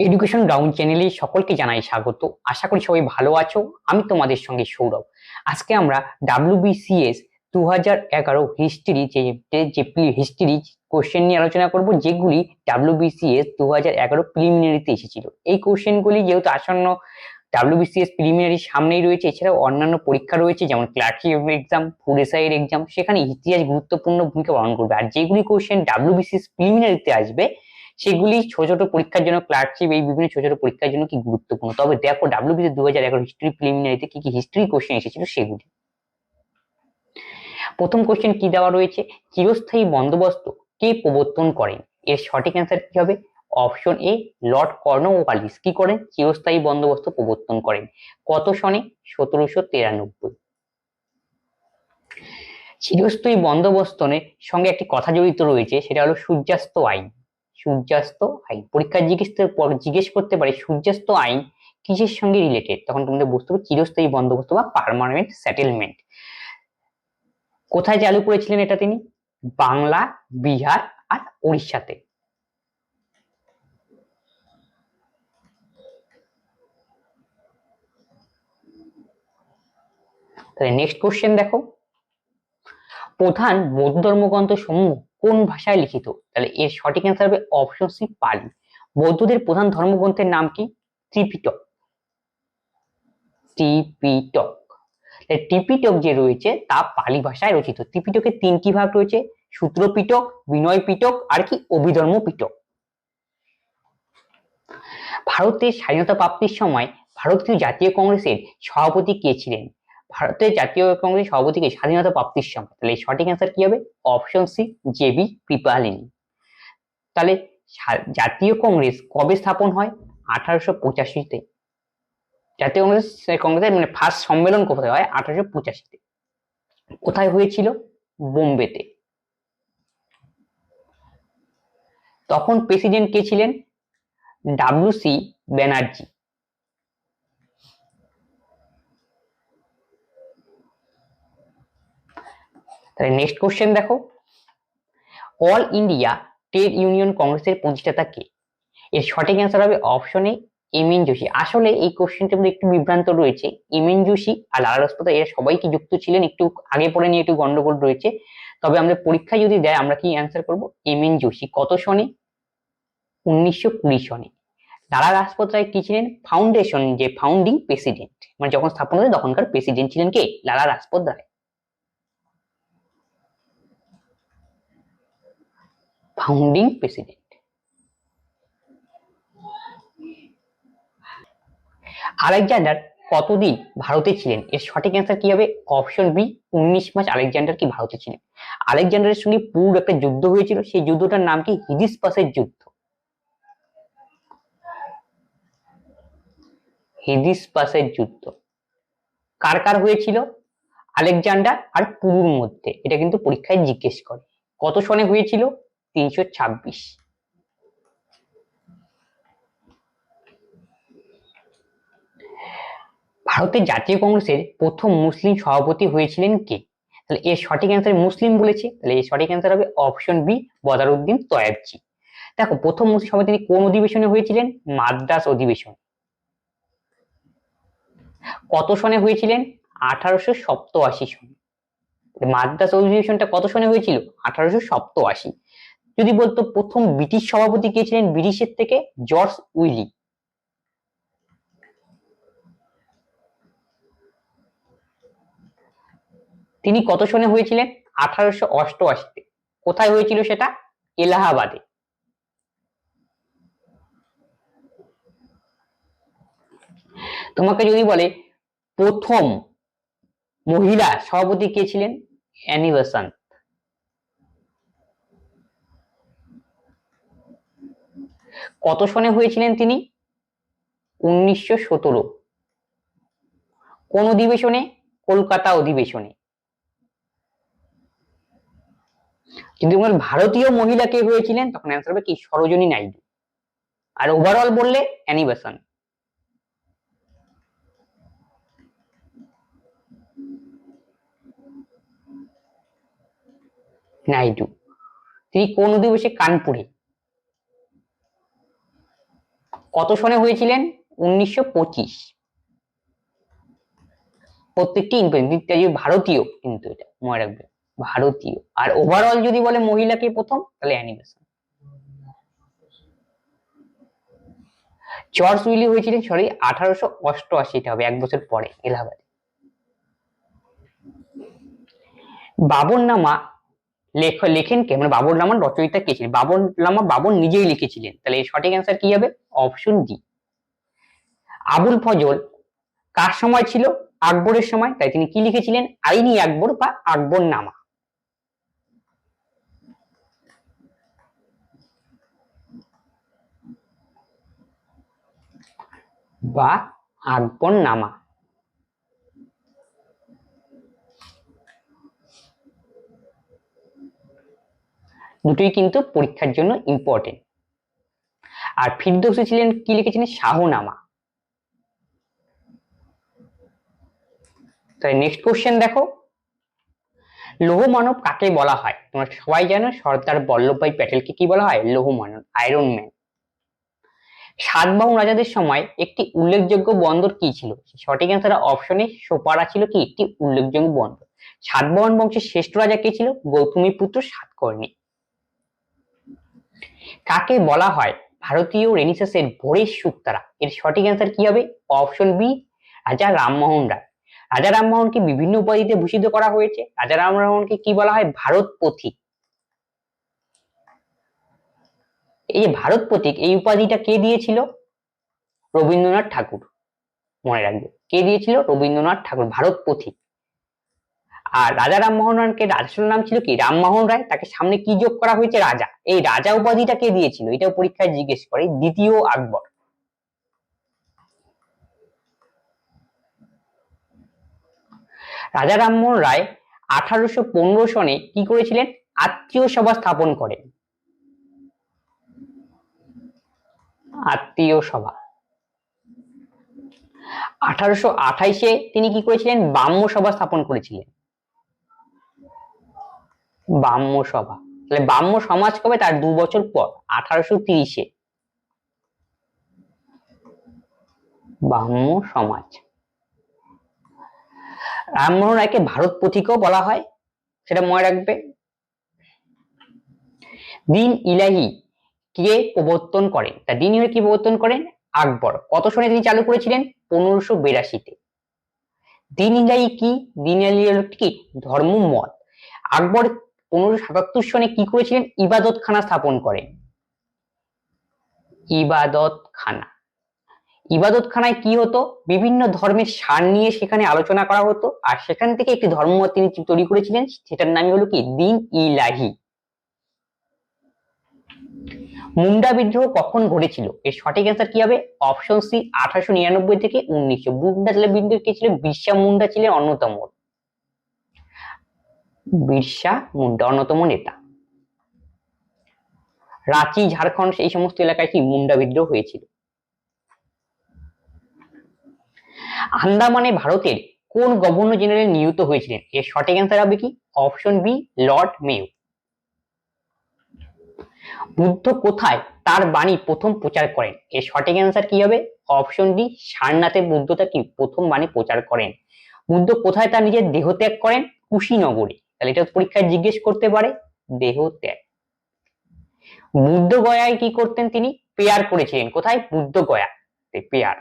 Education ground চ্যানেলে সকলকে জানাই স্বাগত। আশা করি সবাই ভালো আছো। আমি তোমাদের সঙ্গে সৌরভ। আজকে আমরা WBCS 2011 হিস্ট্রি হিস্ট্রি কোশ্চেন নিয়ে আলোচনা করব, যেগুলি WBCS 2011 প্রিলিমিনারিতে এসেছিল। এই কোশ্চেনগুলি যেহেতু আসন্ন WBCS প্রিলিমিনারি সামনেই রয়েছে, এছাড়াও অন্যান্য পরীক্ষা রয়েছে যেমন ক্লার্কশিপ এক্সাম, ফুড এসআইয়ের এক্সাম, সেখানে ইতিহাস গুরুত্বপূর্ণ ভূমিকা পালন করবে। আর যেগুলি কোশ্চেন WBCS প্রিলিমিনারিতে আসবে সেগুলি ছোট ছোট পরীক্ষার জন্য, ক্লার্কশিপ এই বিভিন্ন ছোট ছোট পরীক্ষার জন্য কি গুরুত্বপূর্ণ। তবে দেখো WBCS 2011 হিস্ট্রি প্রিলিমিনারিতে কি কি হিস্ট্রি কোশ্চেন এসেছিল সেগুলি। প্রথম কোশ্চেন কি দেওয়া রয়েছে, চিরস্থায়ী বন্দোবস্ত কে প্রবর্তন করেন? এর সঠিক অ্যান্সার কি হবে? অপশন এ, লর্ড কর্নওয়ালিস কি করেন? চিরস্থায়ী বন্দোবস্ত প্রবর্তন করেন। কত সনে? 1793। চিরস্থায়ী বন্দোবস্তের সঙ্গে একটি কথা জড়িত রয়েছে, সেটা হলো সূর্যাস্ত আইন। সূর্যাস্ত আইন পরীক্ষা জিজ্ঞেস করতে পারে সূর্যাস্ত আইন কিসের সঙ্গে রিলেটেড, তখন তোমাদের বুঝতে হবে চিরস্থায়ী বন্দোবস্ত বা পার্মানেন্ট সেটেলমেন্ট। কোথায় চালু করেছিলেন এটা তিনি? বাংলা, বিহার আর উড়িষ্যাতে। তাহলে নেক্সট কোশ্চেন দেখো, প্রধান বৌদ্ধ ধর্মগ্রন্থ সমূহ কোন ভাষায় লিখিত? তাহলে এর সঠিক অ্যান্সার হবে অপশন সি, পালি। বৌদ্ধদের প্রধান ধর্মগ্রন্থের নাম কি? ত্রিপিটক। ত্রিপিটক। ত্রিপিটক যে রয়েছে তা পালি ভাষায় রচিত। ত্রিপিটকের তিনটি ভাগ রয়েছে, সূত্র পিটক, বিনয় পিটক আর কি অভিধর্ম পিটক। ভারতের স্বাধীনতা প্রাপ্তির সময় ভারতীয় জাতীয় কংগ্রেসের সভাপতি কে ছিলেন? ভারতের জাতীয় কংগ্রেসের সভাপতি কে স্বাধীনতা প্রাপ্তির সময়? তাহলে সঠিক অ্যান্সার কি হবে? Option C, J B Kripalani. তাহলে জাতীয় কংগ্রেস কবে স্থাপন হয়? 1885-তে। জাতীয় কংগ্রেসের মানে ফার্স্ট সম্মেলন কোথায় হয়? 1885-তে। কোথায় হয়েছিল? বোম্বেতে। তখন প্রেসিডেন্ট কে ছিলেন? WC ব্যানার্জি। তাহলে নেক্সট কোশ্চেন দেখো, অল ইন্ডিয়া ট্রেড ইউনিয়ন কংগ্রেসের প্রতিষ্ঠাতা কে? এর সঠিক অ্যান্সার হবে অপশন এ, এমএন যোশী। আসলে এই কোশ্চেনটার মধ্যে একটু বিভ্রান্ত রয়েছে। এমএন যোশী আর লালা রাজপথ এরা সবাই কি যুক্ত ছিলেন, একটু আগে পড়ে নিয়ে একটু গন্ডগোল রয়েছে। তবে আমরা পরীক্ষায় যদি দেয় আমরা কি অ্যান্সার করব? এমএন যোশী। কত সনে? 1920 সনে। লালা রাজপথ রায় কি ছিলেন? ফাউন্ডেশন যে ফাউন্ডিং প্রেসিডেন্ট, মানে যখন স্থাপন হয়েছে তখনকার প্রেসিডেন্ট ছিলেন কে? লালা রাজপথ রায়। Founding president. আলেকজান্ডার কতদিন ভারতে ছিলেন? এর সঠিক অ্যান্সার কি হবে? অপশন বি, 19 মাস আলেকজান্ডার কি ভারতে ছিলেন। আলেকজান্ডারের সঙ্গে পুরো একটা যুদ্ধ হয়েছিল, সেই যুদ্ধটার নাম কি? হিদিসপাসের যুদ্ধ। হিদিসপাসের যুদ্ধ কার কার হয়েছিল? আলেকজান্ডার আর পুরুর মধ্যে। এটা কিন্তু পরীক্ষায় জিজ্ঞেস করে। কত সনে হয়েছিল? 326। ভারতের জাতীয় কংগ্রেসের প্রথম মুসলিম সভাপতি হয়েছিলেন কে? তাহলে এর সঠিক অ্যান্সার মুসলিম বলেছে, তাহলে এর সঠিক অ্যান্সার হবে অপশন বি, বদরউদ্দিন তয়েবজি। দেখো প্রথম মুসলিম সভাপতি তিনি কোন অধিবেশনে হয়েছিলেন? মাদ্রাস অধিবেশন। কত সনে হয়েছিলেন? 1887 সনে। মাদ্রাস অধিবেশনটা কত সনে হয়েছিল? 1887। যদি বলতো প্রথম ব্রিটিশ সভাপতি কে ছিলেন ব্রিটিশের থেকে? George Willie. তিনি কত সনে হয়েছিলেন? 1888-তে। কোথায় হয়েছিল সেটা? এলাহাবাদে। তোমাকে যদি বলে প্রথম মহিলা সভাপতি কে ছিলেন? Annie Besant. কত সনে হয়েছিলেন তিনি? 1917। কোন অধিবেশনে? কলকাতা অধিবেশনে। যদি ভারতীয় মহিলা কে হয়েছিলেন তখন অ্যান্সার হবে কি? সরোজিনী নাইডু। আর ওভারঅল বললে অ্যানি বেসান্ট। নাইডু। তিনি কোন অধিবেশনে? কানপুরে। কত সনে হয়েছিলেন? 1925। প্রত্যেকটি ভারতীয়, কিন্তু এটা মনে রাখবে ভারতীয়। আর ওভারঅল যদি বলে মহিলাকে প্রথম, তাহলে অ্যানি বেসান্ট। জর্জ উইলি হয়েছিলেন 1888, হবে 1 বছর পরে এলাহাবাদে। বাবরনামা লেখেন কে, মানে বাবরনামার রচয়িতা কে ছিলেন? বাবরনামা বাবর নিজেই লিখেছিলেন, তাহলে এর সঠিক অ্যান্সার কি হবে? Option D. আবুল ফজল কার সময় ছিল? আকবরের সময়, তাই তিনি কি লিখেছিলেন? আইনি আকবর বা আকবরনামা। বা আকবরনামা। দুটোই কিন্তু পরীক্ষার জন্য ইম্পর্টেন্ট। আর ফিরদৌসী ছিলেন, কি লিখেছিলেন? শাহনামা। তাই নেক্সট কোশ্চেন দেখো, লৌহ মানব কাকে বলা হয়? তোমরা সবাই জানো সর্দার বল্লভভাই প্যাটেলকে কি বলা হয়? লৌহ মানব, আয়রন ম্যান। সাতবাহন রাজাদের সময় একটি উল্লেখযোগ্য বন্দর কি ছিল? সঠিক অ্যান্সার অপশনে সোপারা ছিল কি একটি উল্লেখযোগ্য বন্দর। সাতবাহন বংশের শ্রেষ্ঠ রাজা কে ছিল? গৌতমীপুত্র সাতকর্ণী। কাকে বলা হয় ভারতীয় রেনেসাঁসের ভোরের শুকতারা? এর সঠিক অ্যান্সার কি হবে? অপশন বি, রাজা রামমোহন রায়। রাজা রামমোহনকে বিভিন্ন উপাধিতে ভূষিত করা হয়েছে। রাজা রামমোহনকে কি বলা হয়? ভারত পথিক। এই যে ভারত পথিক, এই উপাধিটা কে দিয়েছিল? রবীন্দ্রনাথ ঠাকুর। মনে রাখবে, কে দিয়েছিল? রবীন্দ্রনাথ ঠাকুর, ভারত পথিক। আর রাজা রামমোহন রায়কে আসল নাম ছিল কি? রামমোহন রায়। তাকে সামনে কি যোগ করা হয়েছে? রাজা। এই রাজা উপাধিটা কে দিয়েছিল? এটাও পরীক্ষায় জিজ্ঞেস করে। দ্বিতীয় আকবর। রাজা রামমোহন রায় 1815 সনে কি করেছিলেন? আত্মীয় সভা স্থাপন করেন। আত্মীয় সভা। 1828-এ তিনি কি করেছিলেন? ব্রাহ্ম সভা স্থাপন করেছিলেন। ব্রাহ্ম সভা। তাহলে ব্রাহ্ম সমাজ কবে? তার 2 বছর পর, 1830-এ ব্রাহ্ম সমাজ। রামমোহন রায়কে ভারত পথিকও বলা হয়, সেটা মনে রাখবে। দিন ইলাহি কে প্রবর্তন করেন? তা দিন ইলাহি কি প্রবর্তন করেন? আকবর। কত সনে তিনি চালু করেছিলেন? 1582-তে। দিন ইলাহি কি? দিন ইলাহি হলো কি? ধর্ম মত। আকবর 1577 সনে কি করেছিলেন? ইবাদত খানা স্থাপন করেন। ইবাদত খানা। ইবাদত খানায় কি হতো? বিভিন্ন ধর্মের সার নিয়ে সেখানে আলোচনা করা হতো, আর সেখান থেকে একটি ধর্মমত তিনি তৈরি করেছিলেন, সেটার নামই হলো কি? দিন ইলাহি। মুন্ডা বিদ্রোহ কখন ঘটেছিল? এর সঠিক অ্যান্সার কি হবে? অপশন সি, 1899 থেকে 1900। মুন্ডা বিদ্রোহ কে ছিল? বিরসা মুন্ডা ছিলেন অন্যতম। বিরসা মুন্ডা অন্যতম নেতা। রাঁচি, ঝাড়খণ্ড, এই সমস্ত এলাকায় কি মুন্ডা বিদ্রোহ হয়েছিল। আন্দামানে ভারতের কোন গভর্নর জেনারেল নিযুক্ত হয়েছিলেন? এর সঠিক অ্যান্সার হবে কি? Option B, Lord Mayo. Buddha কোথায় তার বাণী প্রথম প্রচার করেন? এর সঠিক অ্যান্সার কি হবে? অপশন ডি, সারনাথে বুদ্ধ তার কি প্রথম বাণী প্রচার করেন। বুদ্ধ কোথায় তার নিজের দেহত্যাগ করেন? কুশীনগরে। তাহলে এটা পরীক্ষায় জিজ্ঞেস করতে পারে, দেহত্যাগ। বুদ্ধ গয়ায় কি করতেন? তিনি প্রেয়ার করেছিলেন। কোথায়? বুদ্ধ গয়া, প্রেয়ার।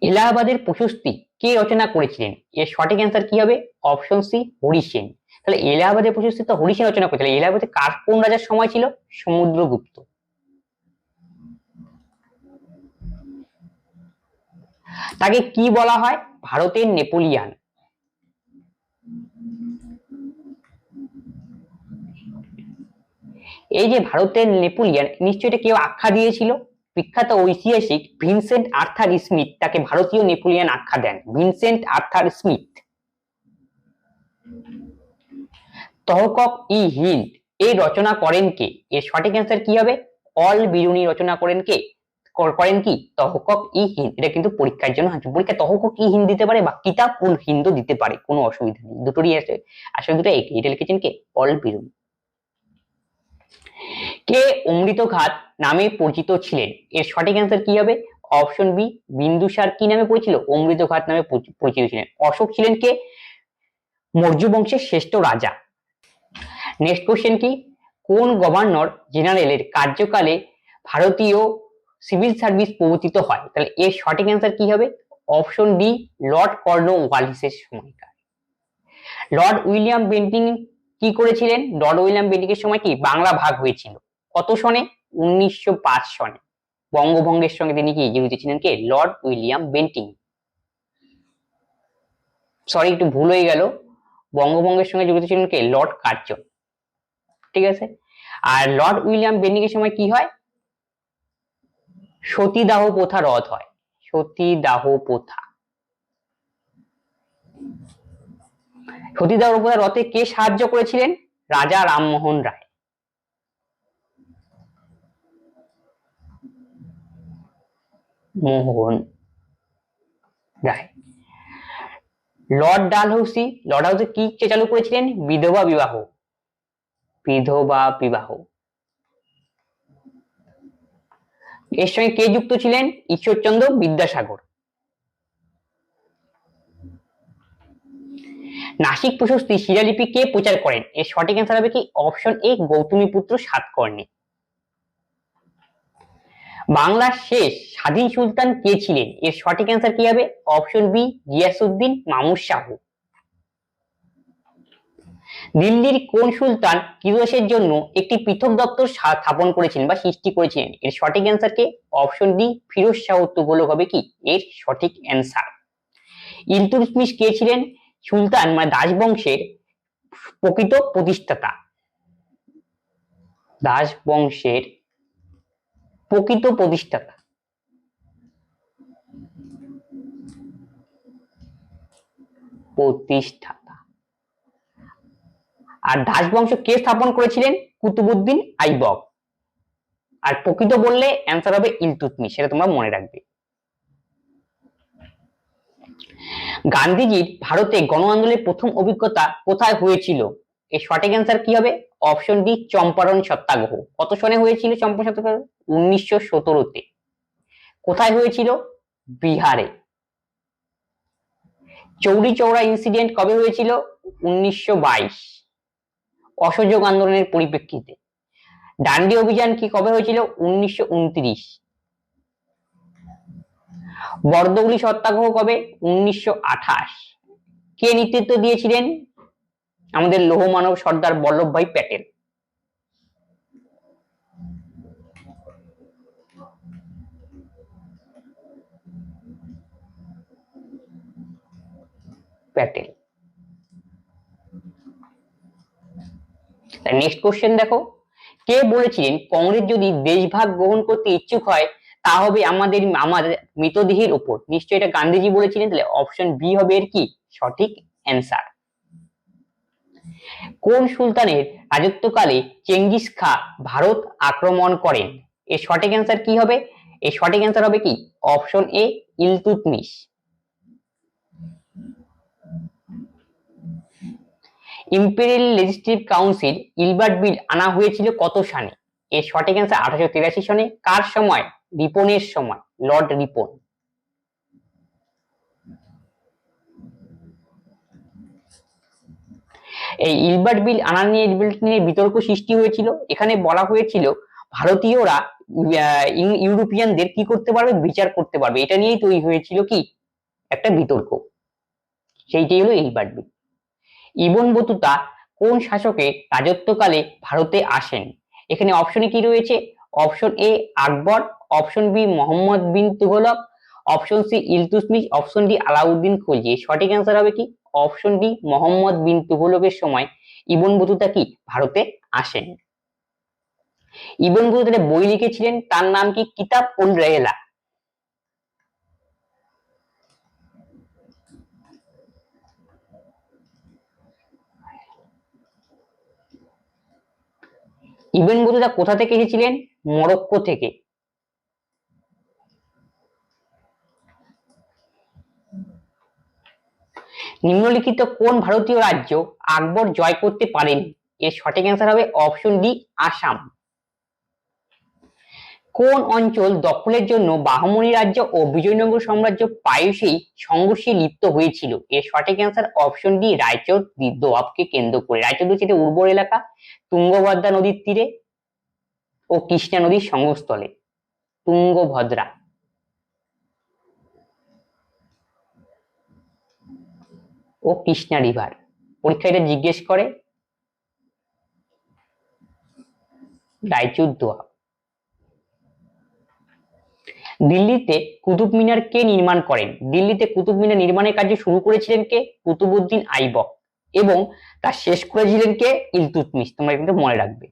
এলাহাবাদের প্রশস্তি কে রচনা করেছিলেন? এর সঠিক অ্যান্সার কি হবে? Option C, Harisena. তাহলে এলাহাবাদের প্রশস্তি তো হরিসেন রচনা করেছিলেন। এলাহাবাদে কোন রাজার সময় ছিল? সমুদ্রগুপ্ত। তাকে কি বলা হয়? ভারতের নেপোলিয়ান। এই যে ভারতের নেপোলিয়ান, নিশ্চয়ই এটা কেউ আখ্যা দিয়েছিল। বিখ্যাত ঐতিহাসিক ভিনসেন্ট আর্থার স্মিথ তাকে ভারতীয় নেপোলিয়ান আখ্যা দেন। Vincent Arthur Smith. Tahqiq i Hind এর রচনা করেন কে? এর সঠিক অ্যান্সার কি হবে? অল বিরুনি রচনা করেন কে? করেন কি তহকক ই হিন্দ। এটা কিন্তু পরীক্ষার জন্য আছে, পরীক্ষা তহকক ই হিন্দ দিতে পারে বা কিতাব উল হিন্দ দিতে পারে, কোনো অসুবিধা নেই, দুটোরই আছে। আসলে দুটো একই। এটা লিখেছেন কে? অল বিরুন। কে অমৃত ঘাত নামে পরিচিত ছিলেন? এর সঠিক অ্যান্সার কি হবে? অপশন বি, বিন্দুসার কি নামে পরিচিত? অমৃত ঘাত নামে পরিচিত ছিলেন। অশোক ছিলেন কে? মৌর্য বংশের শ্রেষ্ঠ রাজা। নেক্সট কোশ্চেন কি? কোন গভর্নর জেনারেলের কার্যকালে ভারতীয় সিভিল সার্ভিস প্রবর্তিত হয়? তাহলে এর সঠিক অ্যান্সার কি হবে? অপশন ডি, লর্ড কর্নওয়ালিসের সময়কার। লর্ড উইলিয়াম বেন্টিং কি করেছিলেন? লর্ড উইলিয়াম বেন্টিং এর সময় কি বাংলা ভাগ হয়েছিল? কত সনে? 1905 সনে। বঙ্গভঙ্গের সঙ্গে তিনি কি জড়িত ছিলেন? কে? Lord William Bentinck. সরি, একটু ভুল হয়ে গেল, বঙ্গভঙ্গের সঙ্গে জড়িত ছিলেন কে? Lord Curzon. ঠিক আছে। আর লর্ড উইলিয়াম বেন্টিং এর সময় কি হয়? সতীদাহ প্রথা রদ হয়। সতীদাহ প্রথা। সতীদাহ প্রথা রথে কে সাহায্য করেছিলেন? রাজা রামমোহন রায়। মোহন রায়। লর্ড ডালহৌসি, লর্ড হাউসি কি চালু করেছিলেন? বিধবা বিবাহ। বিধবা বিবাহ। এর সঙ্গে কে যুক্ত ছিলেন? ঈশ্বরচন্দ্র বিদ্যাসাগর। নাসিক প্রশস্তি শিলালিপি কে প্রচার করেন? এর সঠিক অ্যান্সার হবে কি? Option A, Gautamiputra Satakarni. বাংলার শেষ স্বাধীন সুলতান কে ছিলেন? এর সঠিক অ্যান্সার কি হবে? Option B, Ghiyasuddin Mahmud Shah. দিল্লির কোন সুলতান কিরোসের জন্য একটি পৃথক দপ্তর স্থাপন করেছিলেন বা সৃষ্টি করেছিলেন? এর সঠিক অ্যান্সার কে? অপশন ডি, ফিরোজ শাহ তুগলক হবে কি এর সঠিক অ্যান্সার। ইলতুৎমিশ কে ছিলেন? সুলতান মানে দাস বংশের প্রকৃত প্রতিষ্ঠাতা। দাস বংশের প্রকৃত প্রতিষ্ঠাতা। প্রতিষ্ঠাতা। আর দাস বংশ কে স্থাপন করেছিলেন? কুতুবউদ্দিন আইবক। আর প্রকৃত বললে অ্যান্সার হবে ইলতুৎমিশ, সেটা তোমরা মনে রাখবে। গান্ধীজির ভারতে গণ আন্দোলনের প্রথম অভিজ্ঞতা কোথায় হয়েছিল? এর সঠিক অ্যান্সার কি হবে? অপশন ডি, চম্পারণ সত্যাগ্রহ। কত সনে হয়েছিল চম্পারণ সত্যাগ্রহ? 1917-তে। কোথায় হয়েছিল? বিহারে। চৌরি চৌরা ইনসিডেন্ট কবে হয়েছিল? 1922। অসহযোগ আন্দোলনের পরিপ্রেক্ষিতে। ডান্ডি অভিযান কি কবে হয়েছিল? 1929। বর্দৌলি সত্যাগ্রহ কবে? 1928। কে নেতৃত্ব দিয়েছিলেন? আমাদের লৌহ মানব সর্দার বল্লভভাই প্যাটেল। প্যাটেল। নেক্সট কোশ্চেন দেখো, কে বলেছিলেন কংগ্রেস যদি দেশভাগ গ্রহণ করতে ইচ্ছুক হয় তা হবে আমাদের মৃতদেহের উপর? নিশ্চয়ই এটা গান্ধীজি বলেছিলেন, তাহলে অপশন বি হবে এর কি সঠিক অ্যান্সার। কোন সুলতানের রাজত্বকালে চেঙ্গিস খা ভারত আক্রমণ করেন? এর সঠিক অ্যান্সার কি হবে? এর সঠিক অ্যান্সার হবে কি option A, Iltutmish. Imperial legislative council Ilbert বিল আনা হয়েছিল কত সালে? এর সঠিক অ্যান্সার 1883 সনে। কার সময়? রিপনের সময়, লর্ড রিপন। এই ইলবার্ট বিল আনা নিয়ে বিতর্ক সৃষ্টি হয়েছিল। এখানে বলা হয়েছিল ভারতীয়রা ইউরোপিয়ানদের কি করতে পারবে? বিচার করতে পারবে। এটা নিয়েই তৈরি হয়েছিল কি একটা বিতর্ক, সেইটাই হলো ইলবার্ট বিল। ইবন বতুতা কোন শাসকের রাজত্বকালে ভারতে আসেন? এখানে অপশনে কি রয়েছে? Option A, Akbar. Option B, Muhammad bin Tughlaq. Option C, Iltutmish. Option D, Alauddin Khalji. সঠিক অ্যান্সার হবে কি অপশন ডি, মোহাম্মদ বিন তুগলকের সময় ইবন বতুতা কি ভারতে আসেন। ইবন বতুতা বই লিখেছিলেন, তার নাম কি কিতাব উল রেহলা। ইবন বতুতা কোথা থেকে এসেছিলেন? মরক্কো থেকে। নিম্নলিখিত কোন ভারতীয় রাজ্য আকবর জয় করতে পারেন? এর সঠিক অ্যান্সার হবে অপশন ডি, আসাম। কোন অঞ্চল দখলের জন্য বাহমনি রাজ্য ও বিজয়নগর সাম্রাজ্য প্রায়শই সংঘর্ষে লিপ্ত হয়েছিল? এর সঠিক অ্যান্সার অপশন ডি, রায়চর দোয়াবকে কেন্দ্র করে। রায়চর হচ্ছে একটি উর্বর এলাকা তুঙ্গভদ্রা নদীর তীরে ও কৃষ্ণা নদীর সঙ্গমস্থলে। তুঙ্গভদ্রা ও কৃষ্ণা রিভার, পরীক্ষা এটা জিজ্ঞেস করে। রায়চুর দোয়াব। দিল্লিতে কুতুব মিনার কে নির্মাণ করেন? দিল্লিতে কুতুব মিনার নির্মাণের কাজ শুরু করেছিলেন কে? কুতুবউদ্দিন আইবক। এবং তা শেষ করেছিলেন কে? ইলতুৎমিশ। তোমরা কিন্তু মনে রাখবে।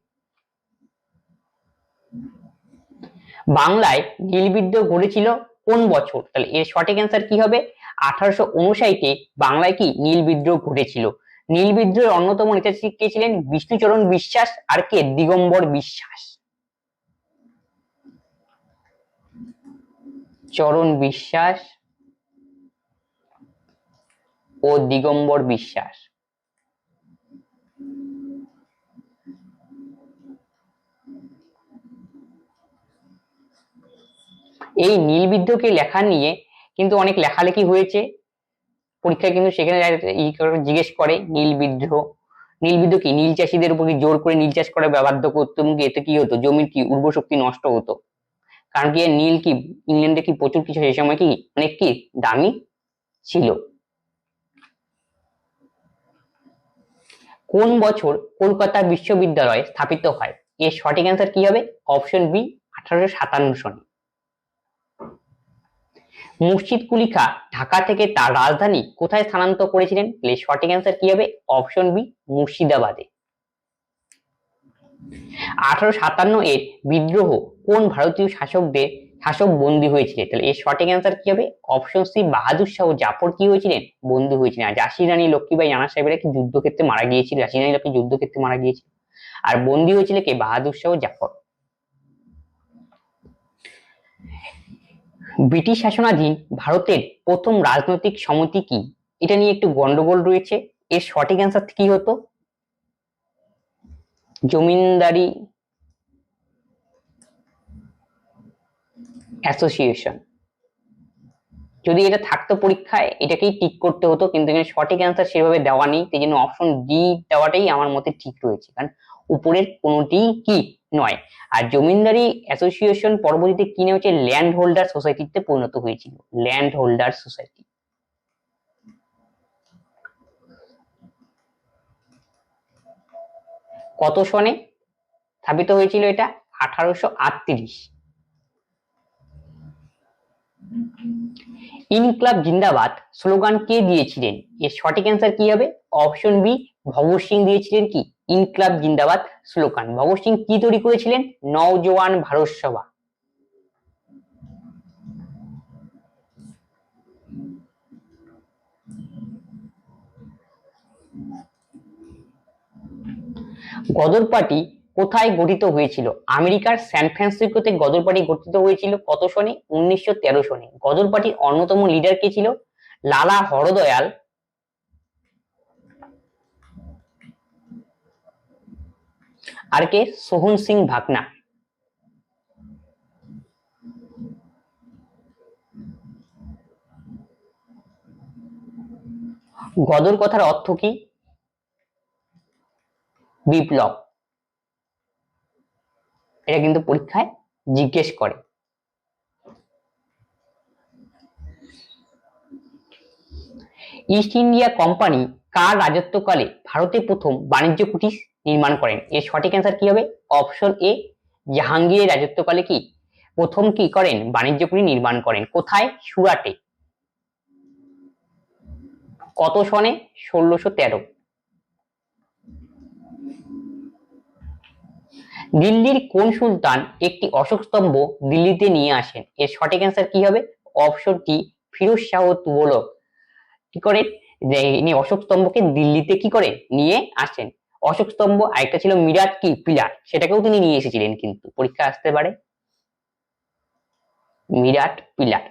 বাংলায় নীল বিদ্রোহ ঘটেছিল কোন বছর? তাহলে এর সঠিক অ্যান্সার কি হবে? 1859-এ বাংলায় কি নীল বিদ্রোহ ঘটেছিল। নীল বিদ্রোহের অন্যতম নেতা কে ছিলেন? বিষ্ণুচরণ বিশ্বাস আর কে? দিগম্বর বিশ্বাস। চরণ বিশ্বাস ও দিগম্বর বিশ্বাস। এই নীল বিদ্রোহকে লেখা নিয়ে কিন্তু অনেক লেখালেখি হয়েছে পরীক্ষায়, কিন্তু সেখানে জিজ্ঞেস করে নীল বিদ্রোহ। নীল বিদ্রোহ কি? নীল চাষীদের উপর জোর করে নীল চাষ করা বাধ্য করতো এবং এতে কি হতো? জমির কি উর্বর শক্তি নষ্ট হতো। কারণ কি নীল কি ইংল্যান্ডে কি প্রচুর কিছু সেই সময় কি অনেক কি দামি ছিল। কোন বছর কলকাতা বিশ্ববিদ্যালয় স্থাপিত হয়? এর সঠিক অ্যান্সার কি হবে? অপশন বি, 1857 সনে। মুর্শিদ কুলি খাঁ ঢাকা থেকে তার রাজধানী কোথায় স্থানান্তর করেছিলেন? সঠিক অ্যান্সার কি হবে? অপশন বি, মুর্শিদাবাদে। 1857 এর বিদ্রোহ কোন ভারতীয় শাসক বন্দী হয়েছিলেন? তাহলে এর সঠিক অ্যান্সার কি হবে? অপশন সি, বাহাদুর শাহ জাফর কি হয়েছিলেন? বন্দী হয়েছিলেন। আর ঝাঁসি রানী লক্ষ্মীবাঈ রানা সাহেবেরা কি যুদ্ধক্ষেত্রে মারা গিয়েছিল। ঝাঁসি রানী লক্ষ্মী যুদ্ধক্ষেত্রে মারা গিয়েছিল। আর বন্দী হয়েছিল কে? বাহাদুর শাহ জাফর। ব্রিটিশ শাসনাধীন ভারতের প্রথম রাজনৈতিক সমিতি কি? এটা নিয়ে একটু গন্ডগোল রয়েছে। এর সঠিক অ্যান্সার কি হতো? জমিনদারি অ্যাসোসিয়েশন। যদি এটা থাকতো পরীক্ষায় এটাকেই টিক করতে হতো, কিন্তু এখানে সঠিক অ্যান্সার সেভাবে দেওয়া নেই, সেই জন্য অপশন ডি দেওয়াটাই আমার মতে ঠিক রয়েছে, কারণ উপরের কোনোটি কি নয়। আর জমিনদারি অ্যাসোসিয়েশন পরবর্তীতে কি নাম হচ্ছে? ল্যান্ড হোল্ডার সোসাইটিতে পরিণত হয়েছিল। Land holder society. কত সনে স্থাপিত হয়েছিল এটা? 1838। ইনকলাব জিন্দাবাদ স্লোগান কে দিয়েছিলেন? এর সঠিক অ্যান্সার কি হবে? অপশন বি, ভগৎ সিং দিয়েছিলেন কি ইনকলাব জিন্দাবাদ স্লোগান। ভগৎ সিং কি তৈরি করেছিলেন? নওজোয়ান ভারত সভা। গদর পার্টি কোথায় গঠিত হয়েছিল? আমেরিকার স্যান ফ্রান্সিসকোতে গদর পার্টি গঠিত হয়েছিল কত সনে? 1913 সনে। গদর পার্টির অন্যতম লিডার কে ছিল? লালা হরদয়াল আর কে? সোহন সিং ভাকনা। গদর কথার অর্থ কি? বিপ্লব। এটা কিন্তু পরীক্ষায় জিজ্ঞেস করে। ইস্ট ইন্ডিয়া কোম্পানি কার রাজত্বকালে ভারতে প্রথম বাণিজ্য কুটির নির্মাণ করেন? এর সঠিক অ্যান্সার কি হবে? অপশন এ, জাহাঙ্গীরের রাজত্বকালে কি প্রথম কি করেন? বাণিজ্য কুটির নির্মাণ করেন। কোথায়? সুরাটে। কত সনে? 1613। দিল্লির কোন সুলতান একটি অশোক স্তম্ভ দিল্লিতে নিয়ে আসেন? এর সঠিক অ্যান্সার কি হবে? অপশন টি, ফিরোজ শাহ তুগলক কি করেন? যে ইনি অশোক স্তম্ভকে দিল্লিতে কি করে নিয়ে আসেন। অশোক স্তম্ভ, আরেকটা ছিল মিরাট কি পিলার, সেটাকেও তিনি নিয়ে এসেছিলেন, কিন্তু পরীক্ষা আসতে পারে। মিরাট পিলার।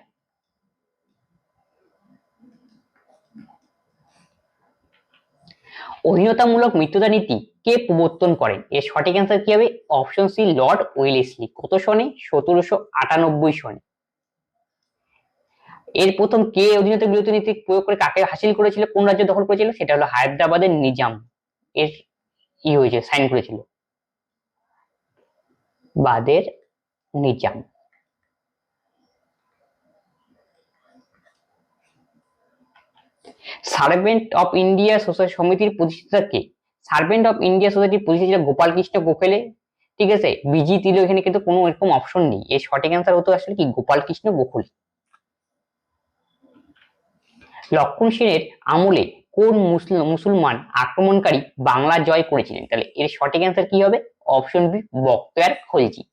অধীনতামূলক মৃত্যুদা নীতি কে প্রবর্তন করেন? এর সঠিক অ্যান্সার কি হবে? Option C, Lord Wellesley. কত সনে? 1798 সনে। এর প্রথম কে অধীনতা বিরতি নীতি প্রয়োগ করে কাকে হাসিল করেছিল, কোন রাজ্য দখল করেছিল? সেটা হলো হায়দ্রাবাদের নিজাম এর হয়েছে, সাইন করেছিল, বাদের Nizam. Servant of India Society সমিতির প্রতিষ্ঠাতা কে? সার্ভেন্ট অফ ইন্ডিয়া সোসাইটির প্রতিষ্ঠাতা গোপাল কৃষ্ণ গোখলে। ঠিক আছে, বিজি তিল এখানে কিন্তু কোনো এরকম অপশন নেই। এর সঠিক অ্যান্সার হতো আসলে কি? গোপাল কৃষ্ণ গোখলে। লক্ষণ সেনের আমলে কোন মুসলমান আক্রমণকারী বাংলা জয় করেছিলেন? তাহলে এর সঠিক অ্যান্সার কি হবে? Option B, Bakhtiyar Khalji.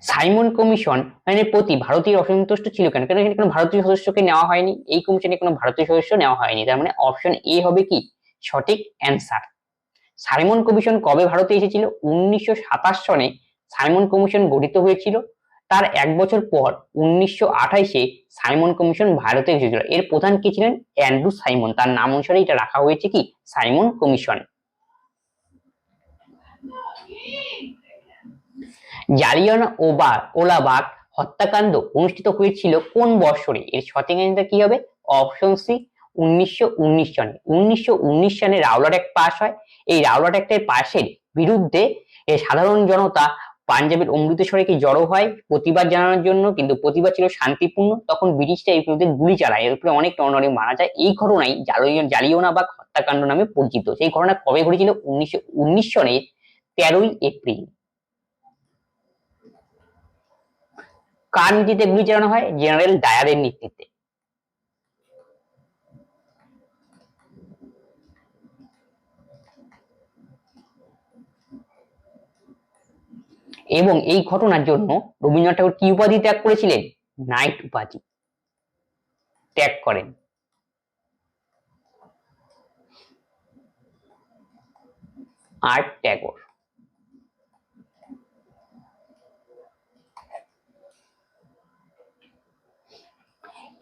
Simon commission এর প্রতি ভারতীয় অসন্তুষ্ট ছিল কেন? কারণ এখানে কোনো ভারতীয় সদস্যকে নেওয়া হয়নি, এই কমিশনে কোনো ভারতীয় সদস্য নেওয়া হয়নি, তার মানে অপশন এ হবে কি সঠিক অ্যান্সার। সাইমন কমিশন কবে ভারতে এসেছিল? 1927 সনে সাইমন কমিশন গঠিত হয়েছিল। তার এক বছর পর 1928-এ সাইমন কমিশন ভারতে এসেছিল। এর প্রধান কে ছিলেন? Andrew Simon. তার নাম অনুসারে এটা রাখা হয়েছে কি সাইমন কমিশন। জালিয়ানওয়ালাবাগ হত্যাকাণ্ড অনুষ্ঠিত হয়েছিল কোন বছরে? এর সঠিক অ্যান্সার কি হবে? অপশন সি, 1919 সনে। 1919 সনে রাওলাট অ্যাক্ট পাস হয়। এই রাওলাট অ্যাক্টের পাশের বিরুদ্ধে সাধারণ জনতা পাঞ্জাবের অমৃতসরে কি জড়ো হয় প্রতিবাদ জানানোর জন্য, কিন্তু প্রতিবাদ ছিল শান্তিপূর্ণ। তখন ব্রিটিশরা এই বিরুদ্ধে গুলি চালায়, এর উপরে অনেক নরনারী মারা যায়। এই ঘটনাই জালিয়ানওয়ালাবাগ হত্যাকাণ্ড নামে পরিচিত। সেই ঘটনা কবে ঘটেছিল? 1919 সনের 13ই এপ্রিল। কার নীতিতে গুলি চালানো হয়? জেনারেল ডায়ারের নেতৃত্বে। এবং এই ঘটনার জন্য রবীন্দ্রনাথ ঠাকুর কি উপাধি ত্যাগ করেছিলেন? নাইট উপাধি ত্যাগ করেন। আর ট্যাগর।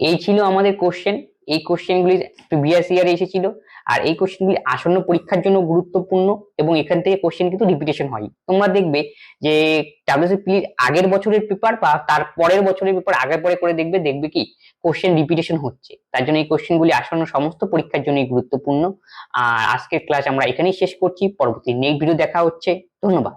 এই ছিল আমাদের কোশ্চেন। এই কোশ্চেনগুলি প্রিভিয়াস ইয়ারে এসেছিল, আর এই কোশ্চেনগুলি আসন্ন পরীক্ষার জন্য গুরুত্বপূর্ণ, এবং এখান থেকে কোশ্চেন কিন্তু রিপিটেশন হয়। তোমরা দেখবে যে ডাব্লিউসিপির আগের বছরের পেপার বা তার পরের বছরের পেপার আগে পরে করে দেখবে কি কোশ্চেন রিপিটেশন হচ্ছে। তার জন্য এই কোশ্চেনগুলি আসন্ন সমস্ত পরীক্ষার জন্যই গুরুত্বপূর্ণ। আর আজকের ক্লাস আমরা এখানেই শেষ করছি। পরবর্তী নেক্সট ভিডিও দেখা হচ্ছে। ধন্যবাদ।